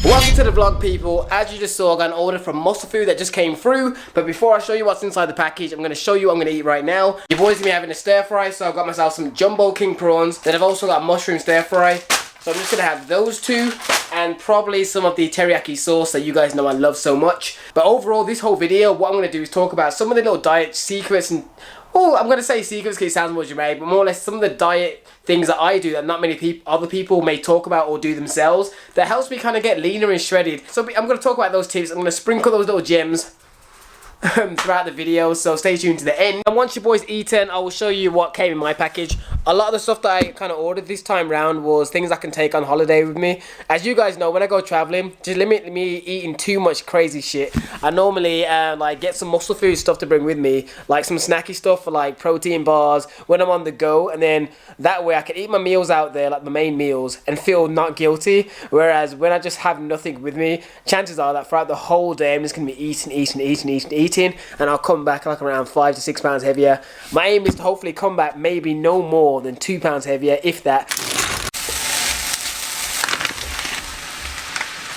Welcome to the vlog, people. As you just saw, I got an order from MuscleFood that just came through. But before I show you what's inside the package, I'm going to show you what I'm going to eat right now. Your boys gonna be having a stir fry, so I've got myself some jumbo king prawns. Then I've also got mushroom stir fry. So I'm just going to have those two and probably some of the teriyaki sauce that you guys know I love so much. But overall, this whole video, what I'm going to do is talk about some of the little diet secrets and... oh, I'm going to say secrets because it sounds more dramatic, but more or less some of the diet things that I do that not many other people may talk about or do themselves that helps me kind of get leaner and shredded. So I'm going to talk about those tips. I'm going to sprinkle those little gems throughout the video, so stay tuned to the end. And once your boy's eaten, I will show you what came in my package. A lot of the stuff that I kind of ordered this time round was things I can take on holiday with me. As you guys know, when I go traveling, just limit me eating too much crazy shit. I normally like get some MuscleFood stuff to bring with me, like some snacky stuff for like protein bars when I'm on the go, and then that way I can eat my meals out there, like the main meals, and feel not guilty. Whereas when I just have nothing with me, chances are that throughout the whole day I'm just going to be eating, and I'll come back like around 5 to 6 pounds heavier. My aim is to hopefully come back maybe no more than 2 pounds heavier, if that.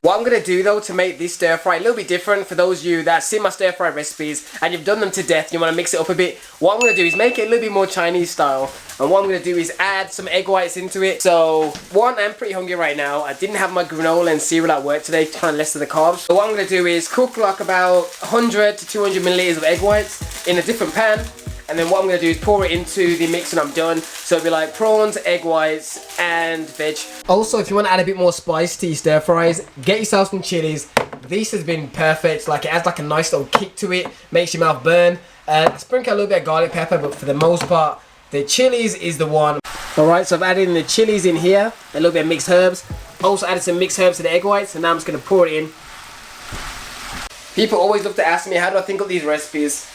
What I'm going to do though to make this stir fry a little bit different, for those of you that see my stir fry recipes and you've done them to death, you want to mix it up a bit, what I'm going to do is make it a little bit more Chinese style. And what I'm going to do is add some egg whites into it. So, one, I'm pretty hungry right now. I didn't have my granola and cereal at work today, trying to lessen the carbs. So what I'm going to do is cook like about 100 to 200 milliliters of egg whites in a different pan. And then what I'm going to do is pour it into the mix and I'm done. So it'll be like prawns, egg whites, and veg. Also, if you want to add a bit more spice to your stir fries, get yourself some chilies. This has been perfect. Like, it adds like a nice little kick to it, makes your mouth burn. Sprinkle a little bit of garlic pepper, but for the most part, the chilies is the one. Alright, so I've added in the chilies in here, a little bit of mixed herbs. Also added some mixed herbs to the egg whites, and now I'm just going to pour it in. People always love to ask me, how do I think up these recipes?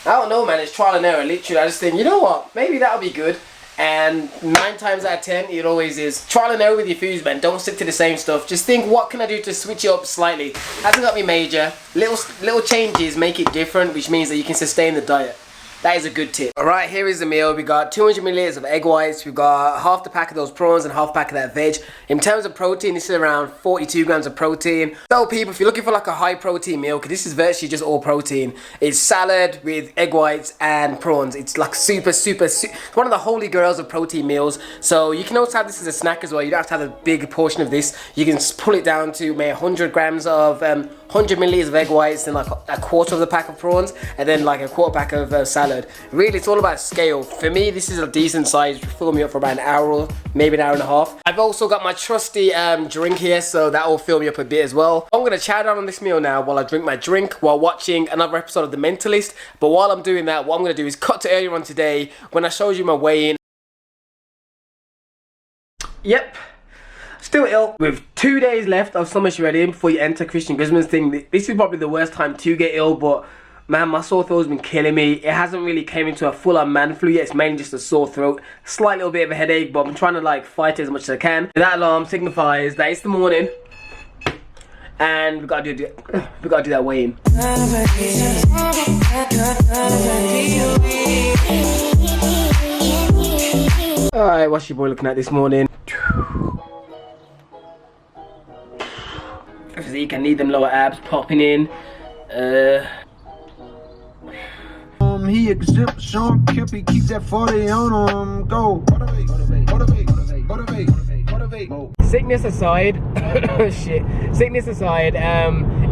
I don't know, man, it's trial and error, literally. I just think, you know what, maybe that'll be good. And 9 times out of 10, it always is. Trial and error with your foods, man. Don't stick to the same stuff. Just think, what can I do to switch it up slightly? Hasn't got to be major. Little changes make it different, which means that you can sustain the diet. That is a good tip. Alright, here is the meal. We got 200 milliliters of egg whites. We've got half the pack of those prawns and half a pack of that veg. In terms of protein, this is around 42 grams of protein. So people, if you're looking for like a high protein meal, because this is virtually just all protein, it's salad with egg whites and prawns. It's like super, one of the holy grails of protein meals. So you can also have this as a snack as well. You don't have to have a big portion of this. You can pull it down to maybe 100 grams of 100 milliliters of egg whites, and like a quarter of the pack of prawns, and then like a quarter pack of salad. Really, it's all about scale. For me, this is a decent size. Fill me up for about an hour, maybe an hour and a half. I've also got my trusty drink here, so that will fill me up a bit as well. I'm going to chow down on this meal now while I drink my drink, while watching another episode of The Mentalist. But while I'm doing that, what I'm going to do is cut to earlier on today when I showed you my weigh-in. Yep. Still ill. With 2 days left of summer shredding before you enter Christian GUZMAN's thing. This is probably the worst time to get ill, but man, my sore throat has been killing me. It hasn't really came into a full-on man flu yet. It's mainly just a sore throat. Slight little bit of a headache, but I'm trying to like fight it as much as I can. That alarm signifies that it's the morning, and we gotta do that weigh-in. Alright, what's your boy looking at this morning? Physique, I need them lower abs popping in. He exhibits Sean Kippy, keep that 40 on him, go. Motivate. Sickness aside, shit. Sickness aside,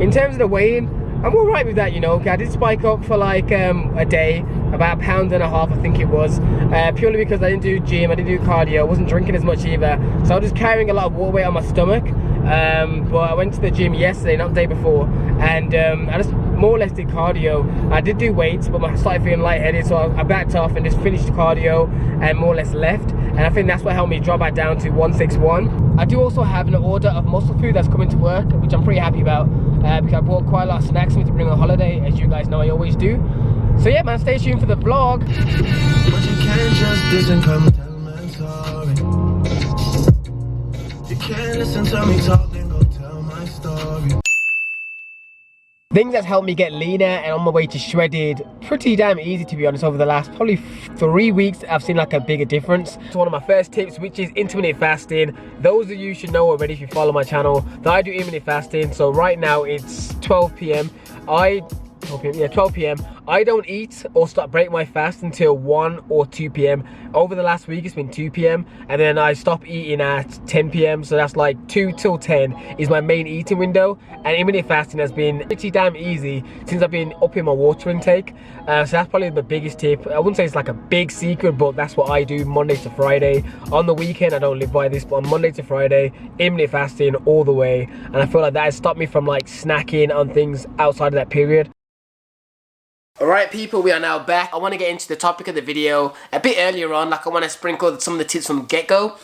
in terms of the weigh-in, I'm alright with that, you know. I did spike up for like a day, about 1.5 pounds, I think it was. Purely because I didn't do gym, I didn't do cardio, I wasn't drinking as much either. So I was just carrying a lot of water weight on my stomach. But I went to the gym yesterday, not the day before, and I just more or less did cardio. I did do weights, but I started feeling lightheaded, so I backed off and just finished the cardio and more or less left. And I think that's what helped me drop back down to 161. I do also have an order of MuscleFood that's coming to work, which I'm pretty happy about, because I bought quite a lot of snacks for me to bring on holiday, as you guys know I always do. So yeah, man, stay tuned for the vlog. But you can't just ditch and come tell me I'm sorry. You can't listen to me talk and go tell my story. Thing that's helped me get leaner and on my way to shredded pretty damn easy, to be honest. Over the last probably 3 weeks, I've seen like a bigger difference. So one of my first tips, which is intermittent fasting. Those of you should know already if you follow my channel that I do intermittent fasting. So right now it's 12 p.m. 12 p.m. I don't eat or break my fast until 1 or 2 p.m. Over the last week, it's been 2 p.m. and then I stop eating at 10 p.m. So that's like 2 till 10 is my main eating window. And intermittent fasting has been pretty damn easy since I've been upping my water intake. So that's probably the biggest tip. I wouldn't say it's like a big secret, but that's what I do Monday to Friday. On the weekend, I don't live by this, but on Monday to Friday, intermittent fasting all the way. And I feel like that has stopped me from like snacking on things outside of that period. Alright people, we are now back. I want to get into the topic of the video a bit earlier on. Like I want to sprinkle some of the tips from get-go.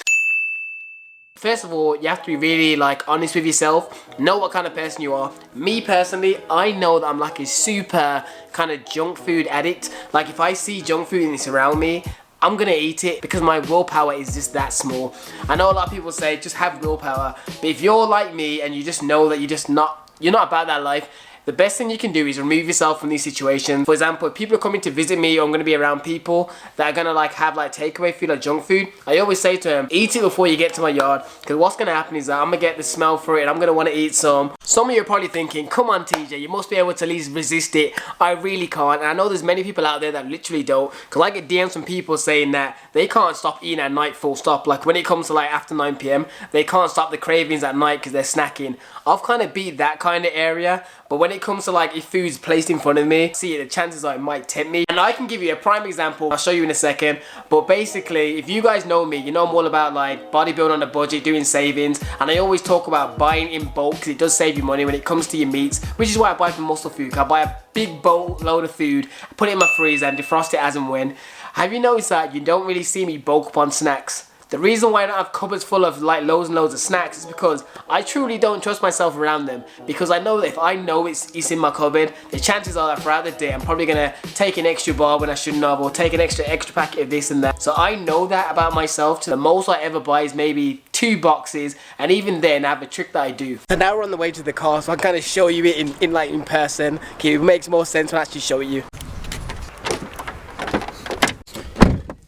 First of all, you have to be really like honest with yourself. Know what kind of person you are. Me personally, I know that I'm like a super kind of junk food addict. Like if I see junk food and it's around me, I'm gonna eat it because my willpower is just that small. I know a lot of people say just have willpower, but if you're like me and you just know that you're not about that life, the best thing you can do is remove yourself from these situations. For example, if people are coming to visit me or I'm going to be around people that are going to like have like takeaway food or junk food, I always say to them, eat it before you get to my yard. Because what's going to happen is that I'm going to get the smell for it and I'm going to want to eat some. Some of you are probably thinking, come on TJ, you must be able to at least resist it. I really can't. And I know there's many people out there that literally don't. Because I get DMs from people saying that they can't stop eating at night full stop. Like when it comes to like after 9 p.m, they can't stop the cravings at night because they're snacking. I've kind of beat that kind of area. But when it comes to like if food's placed in front of me, see the chances are it might tempt me. And I can give you a prime example, I'll show you in a second. But basically, if you guys know me, you know I'm all about like bodybuilding on a budget, doing savings. And I always talk about buying in bulk because it does save you money when it comes to your meats. Which is why I buy from MuscleFoodUK. I buy a big boatload of food, put it in my freezer and defrost it as and when. Have you noticed that you don't really see me bulk up on snacks? The reason why I don't have cupboards full of like loads and loads of snacks is because I truly don't trust myself around them. Because I know that if I know it's in my cupboard, the chances are that throughout the day I'm probably going to take an extra bar when I shouldn't have, or take an extra packet of this and that. So I know that about myself. The most I ever buy is maybe 2 boxes, and even then I have a trick that I do. So now we're on the way to the car, so I kind of show you it in person. Okay, it makes more sense when I actually show it you.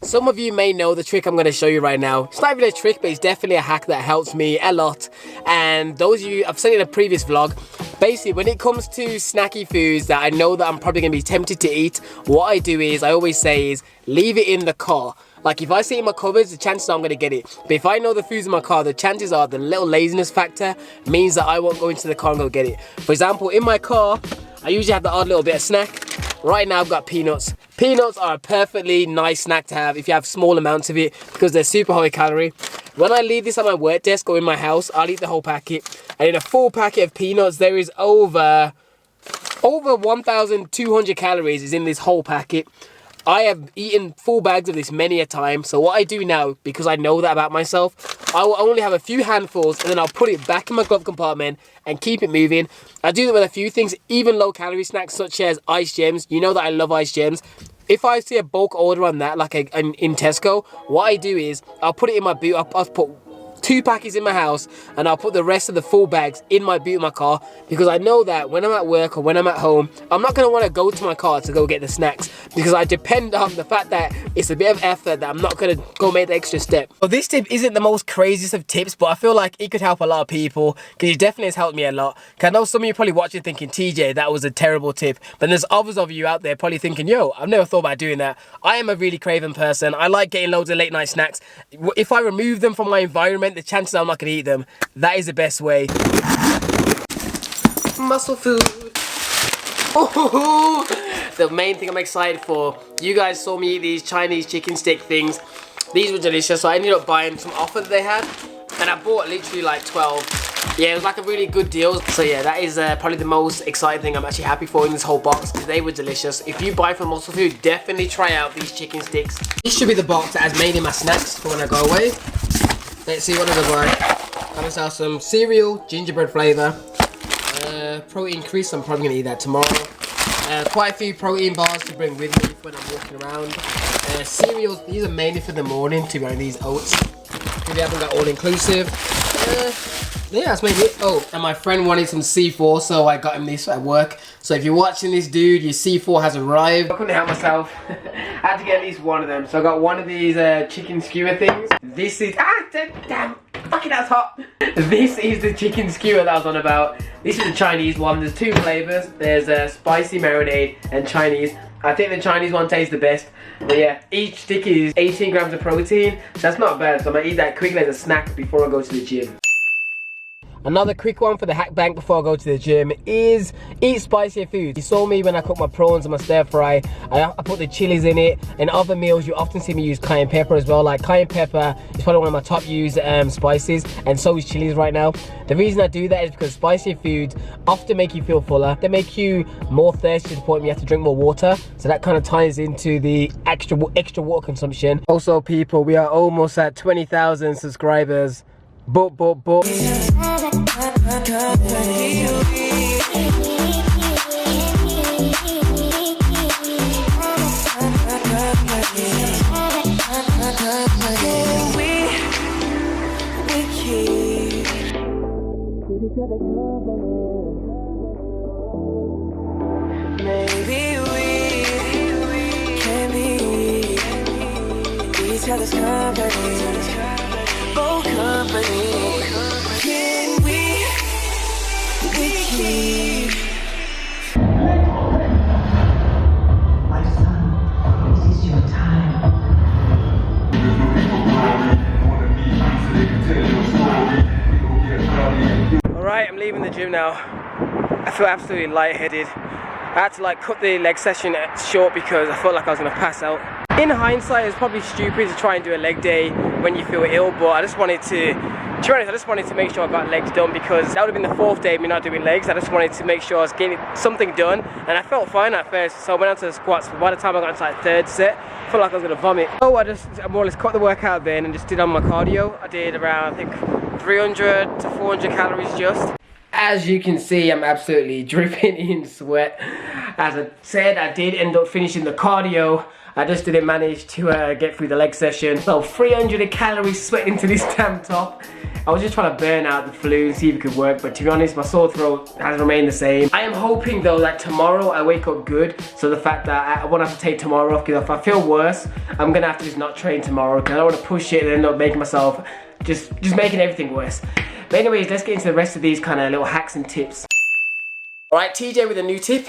Some of you may know the trick I'm going to show you right now. It's not even a trick, but it's definitely a hack that helps me a lot. And those of you, I've said it in a previous vlog, basically when it comes to snacky foods that I know that I'm probably going to be tempted to eat, what I do is, I always say is, leave it in the car. Like if I see it in my cupboards, the chances are I'm going to get it. But if I know the food's in my car, the chances are the little laziness factor means that I won't go into the car and go get it. For example, in my car, I usually have the odd little bit of snack. Right now I've got peanuts. Peanuts are a perfectly nice snack to have if you have small amounts of it because they're super high calorie. When I leave this at my work desk or in my house, I'll eat the whole packet. And in a full packet of peanuts, there is over 1,200 calories is in this whole packet. I have eaten full bags of this many a time. So what I do now, because I know that about myself, I will only have a few handfuls and then I'll put it back in my glove compartment and keep it moving. I do that with a few things, even low calorie snacks such as ice gems. You know that I love ice gems. If I see a bulk order on that, like in Tesco, what I do is I'll put it in my boot. I'll put 2 packets in my house and I'll put the rest of the full bags in my boot in my car, because I know that when I'm at work or when I'm at home, I'm not going to want to go to my car to go get the snacks, because I depend on the fact that it's a bit of effort that I'm not going to go make the extra step. Well, this tip isn't the most craziest of tips, but I feel like it could help a lot of people because it definitely has helped me a lot. Because I know some of you probably watching thinking, TJ, that was a terrible tip, but there's others of you out there probably thinking, yo, I've never thought about doing that. I am a really craving person. I like getting loads of late night snacks. If I remove them from my environment, the chances are I'm not going to eat them. That is the best way. Muscle food. Ooh, the main thing I'm excited for. You guys saw me eat these Chinese chicken stick things. These were delicious, so I ended up buying some offer that they had. And I bought literally like 12. Yeah, it was like a really good deal. So yeah, that is probably the most exciting thing I'm actually happy for in this whole box, because they were delicious. If you buy from Muscle Food, definitely try out these chicken sticks. This should be the box that has made in my snacks for when I go away. Let's see what did I buy. I must have some cereal, gingerbread flavour, protein crisps, I'm probably going to eat that tomorrow. Quite a few protein bars to bring with me when I'm walking around. Cereals, these are mainly for the morning, to be honest, these oats. Maybe I haven't got all inclusive. Yeah, that's maybe it. Oh, and my friend wanted some C4, so I got him this at work. So if you're watching this, dude, your C4 has arrived. I couldn't help myself. I had to get at least one of them. So I got one of these chicken skewer things. This is, damn, fucking that's hot. This is the chicken skewer that I was on about. This is the Chinese one. There's two flavors. There's spicy marinade and Chinese. I think the Chinese one tastes the best. But yeah, each stick is 18 grams of protein. So that's not bad. So I'm gonna eat that quickly as a snack before I go to the gym. Another quick one for the hack bank before I go to the gym is eat spicier foods. You saw me when I cook my prawns and my stir fry. I put the chilies in it. In other meals, you often see me use cayenne pepper as well. Like cayenne pepper is probably one of my top used spices, and so is chilies right now. The reason I do that is because spicier foods often make you feel fuller. They make you more thirsty to the point where you have to drink more water. So that kind of ties into the extra water consumption. Also, people, we are almost at 20,000 subscribers. But. Maybe we can be each other's company, both company. Can we keep? My son, this is your time. Alright, I'm leaving the gym now. I feel absolutely lightheaded. I had to like cut the leg session short because I felt like I was gonna pass out. In hindsight, it's probably stupid to try and do a leg day when you feel ill, but I just wanted to be honest, I just wanted to make sure I got legs done because that would have been the fourth day of me not doing legs. I just wanted to make sure I was getting something done, and I felt fine at first, so I went on to the squats, but by the time I got into like third set, I felt like I was gonna vomit. So I more or less cut the workout then and just did on my cardio. I did around, I think, 300 to 400 calories just. As you can see, I'm absolutely dripping in sweat. As I said, I did end up finishing the cardio. I just didn't manage to get through the leg session. So 300 calories sweating into this damn top. I was just trying to burn out the flu and see if it could work, but to be honest, my sore throat has remained the same. I am hoping though that tomorrow I wake up good, so the fact that I won't have to take tomorrow off, because if I feel worse, I'm gonna have to just not train tomorrow, because I don't want to push it and end up making myself, just making everything worse. But anyways, let's get into the rest of these kind of little hacks and tips. Alright, TJ with a new tip.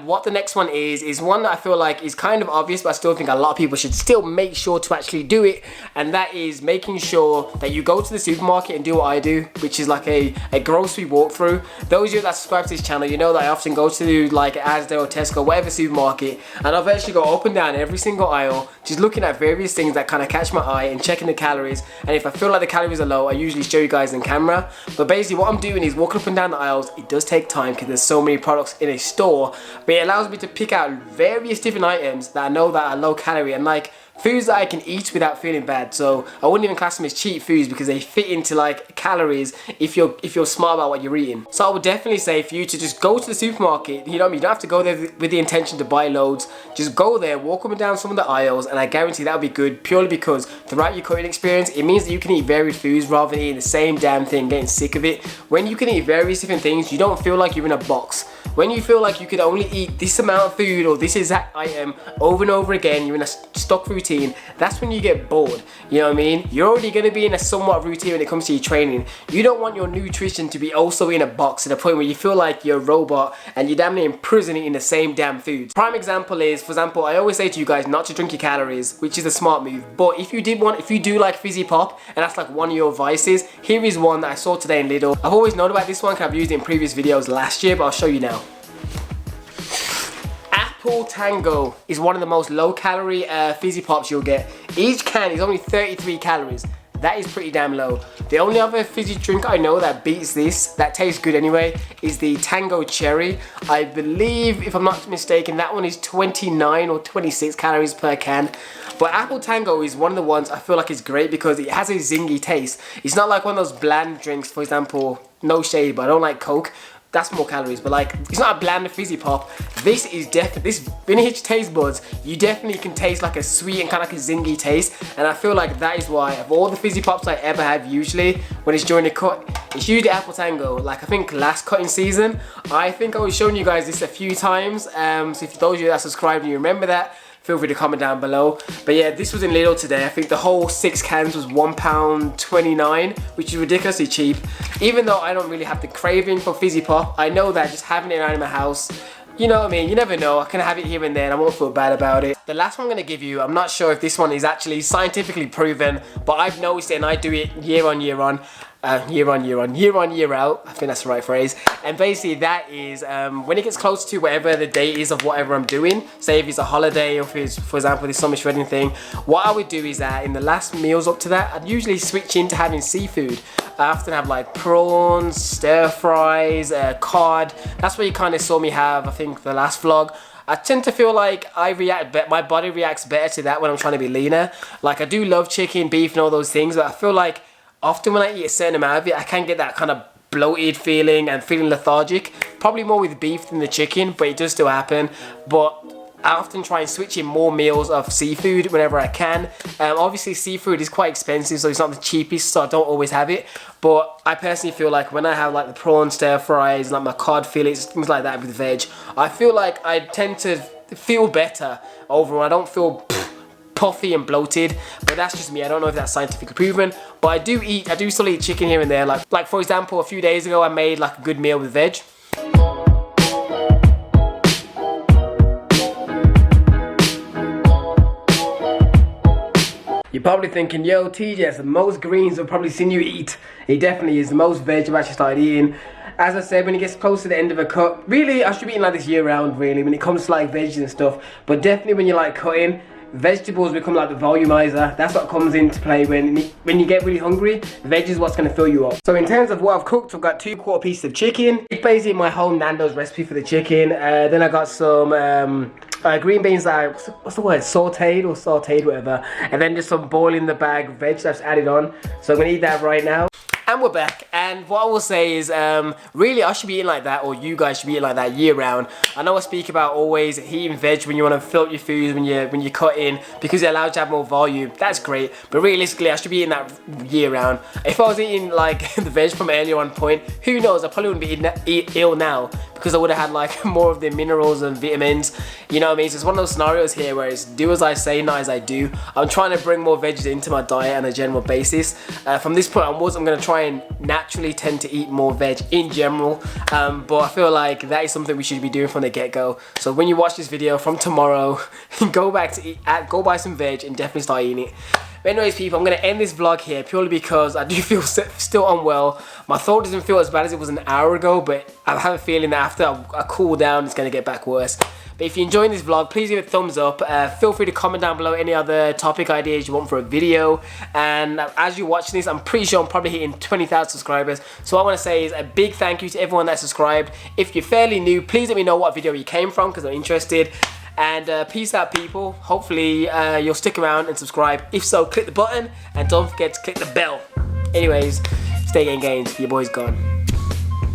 What the next one is one that I feel like is kind of obvious, but I still think a lot of people should still make sure to actually do it, and that is making sure that you go to the supermarket and do what I do, which is like a grocery walkthrough. Those of you that subscribe to this channel, you know that I often go to like Asda or Tesco, whatever supermarket, and I'll actually go up and down every single aisle, just looking at various things that kind of catch my eye and checking the calories, and if I feel like the calories are low, I usually show you guys on camera. But basically what I'm doing is walking up and down the aisles. It does take time because there's so many products in a store, but it allows me to pick out various different items that I know that are low calorie and like foods that I can eat without feeling bad. So I wouldn't even class them as cheap foods because they fit into like calories if you're smart about what you're eating. So I would definitely say for you to just go to the supermarket, you know what I mean, you don't have to go there with the intention to buy loads. Just go there, walk up and down some of the aisles, and I guarantee that'll be good, purely because throughout your cooking experience it means that you can eat varied foods rather than eating the same damn thing, getting sick of it. When you can eat various different things, you don't feel like you're in a box. When you feel like you could only eat this amount of food or this exact item over and over again, you're in a stock routine, that's when you get bored. You know what I mean? You're already going to be in a somewhat routine when it comes to your training. You don't want your nutrition to be also in a box to the point where you feel like you're a robot and you're damn near imprisoned in the same damn foods. Prime example is, for example, I always say to you guys not to drink your calories, which is a smart move. But if you do like fizzy pop and that's like one of your vices, here is one that I saw today in Lidl. I've always known about this one because I've used it in previous videos last year, but I'll show you now. Apple Tango is one of the most low calorie fizzy pops you'll get. Each can is only 33 calories. That is pretty damn low. The only other fizzy drink I know that beats this, that tastes good anyway, is the Tango Cherry. I believe, if I'm not mistaken, that one is 29 or 26 calories per can. But Apple Tango is one of the ones I feel like is great because it has a zingy taste. It's not like one of those bland drinks, for example, no shade, but I don't like Coke. That's more calories, but like, it's not a bland fizzy pop. This is definitely, when it hits your taste buds, you definitely can taste like a sweet and kind of like a zingy taste. And I feel like that is why, of all the fizzy pops I ever have, usually, when it's during the cut, It's usually apple tango. Like I think last cutting season, I think I was showing you guys this a few times. So if those of you that subscribed and you remember that, feel free to comment down below. But yeah, this was in Lidl today. I think the whole 6 cans was £1.29, which is ridiculously cheap. Even though I don't really have the craving for fizzy pop, I know that just having it around in my house, you know what I mean, you never know, I can have it here and there and I won't feel bad about it. The last one I'm going to give you, I'm not sure if this one is actually scientifically proven, but I've noticed it and I do it year on year on. Year out, I think that's the right phrase. And basically that is when it gets close to whatever the date is of whatever I'm doing, say if it's a holiday or if it's, for example, this summer shredding thing, what I would do is that in the last meals up to that, I'd usually switch into having seafood. I often have like prawns, stir fries, cod. That's what you kind of saw me have, I think, the last vlog. I tend to feel like my body reacts better to that when I'm trying to be leaner. Like I do love chicken, beef and all those things, but I feel like often when I eat a certain amount of it, I can get that kind of bloated feeling and feeling lethargic. Probably more with beef than the chicken, but it does still happen. But I often try and switch in more meals of seafood whenever I can. Obviously seafood is quite expensive, so it's not the cheapest, so I don't always have it. But I personally feel like when I have like the prawn stir fries, like my cod fillets, things like that with veg, I feel like I tend to feel better overall. I don't feel puffy and bloated, but that's just me. I don't know if that's scientifically proven, but I do still eat chicken here and there. Like for example, a few days ago I made like a good meal with veg. You're probably thinking, yo TJ, it's the most greens I've probably seen you eat. It definitely is the most veg I've actually started eating. As I said, when it gets close to the end of a cut, really I should be eating like this year round really when it comes to like veggies and stuff, but definitely when you're like cutting, vegetables become like the volumizer. That's what comes into play when you get really hungry. Veg is what's going to fill you up. So in terms of what I've cooked, I've got 2 quarter pieces of chicken. It's basically my whole Nando's recipe for the chicken. Then I got some green beans that what's the word, sauteed, whatever, and then just some boil in the bag veg that's added on. So I'm gonna eat that right now. And we're back, and what I will say is really I should be eating like that, or you guys should be eating like that year round. I know I speak about always eating veg when you want to fill up your foods, when you cut in, because it allows you to have more volume. That's great, but realistically I should be eating that year round. If I was eating like the veg from earlier on point, who knows, I probably wouldn't be ill now, because I would have had like more of the minerals and vitamins, you know what I mean? So it's one of those scenarios here where it's do as I say, not as I do. I'm trying to bring more veggies into my diet on a general basis. From this point onwards, I'm going to try and naturally tend to eat more veg in general, but I feel like that is something we should be doing from the get-go. So when you watch this video from tomorrow, go back to go buy some veg and definitely start eating it. But anyways people, I'm going to end this vlog here purely because I do feel still unwell. My throat doesn't feel as bad as it was an hour ago, but I have a feeling that after I cool down, it's going to get back worse. But if you're enjoying this vlog, please give it a thumbs up. Feel free to comment down below any other topic ideas you want for a video. And as you're watching this, I'm pretty sure I'm probably hitting 20,000 subscribers. So what I want to say is a big thank you to everyone that subscribed. If you're fairly new, please let me know what video you came from, because I'm interested. And peace out people. Hopefully you'll stick around and subscribe. If so, click the button and don't forget to click the bell. Anyways, stay getting gains. Your boy's gone.